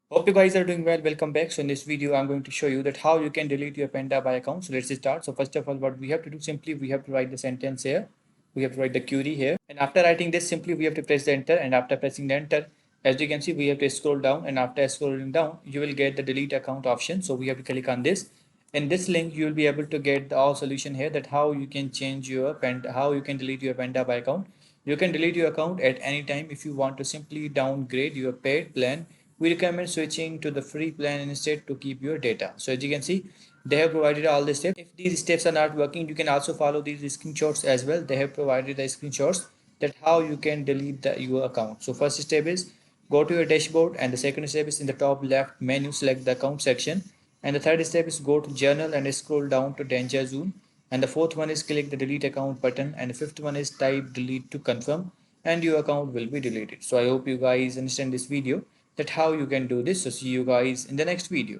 Hope you guys are doing well. Welcome back. So in this video, I'm going to show you that how you can delete your Pandabuy account. So let's start. So first of all, what we have to do simply, we have to write the sentence here. We have to write the query here. And after writing this, simply we have to press the enter. And after pressing the enter, as you can see, we have to scroll down. And after scrolling down, you will get the delete account option. So we have to click on this. In this link, you will be able to get the all solution here that how you can change your how you can delete your Pandabuy account. You can delete your account at any time if you want to simply downgrade your paid plan. We recommend switching to the free plan instead to keep your data. So as you can see, they have provided all the steps. If these steps are not working, you can also follow these screenshots as well. They have provided the screenshots that how you can delete your account. So first step is go to your dashboard, and the second step is in the top left menu, select the account section, and the third step is go to journal and scroll down to danger zone, and the fourth one is click the delete account button, and the fifth one is type delete to confirm, and your account will be deleted. So I hope you guys understand this video that how you can do this. So see you guys in the next video.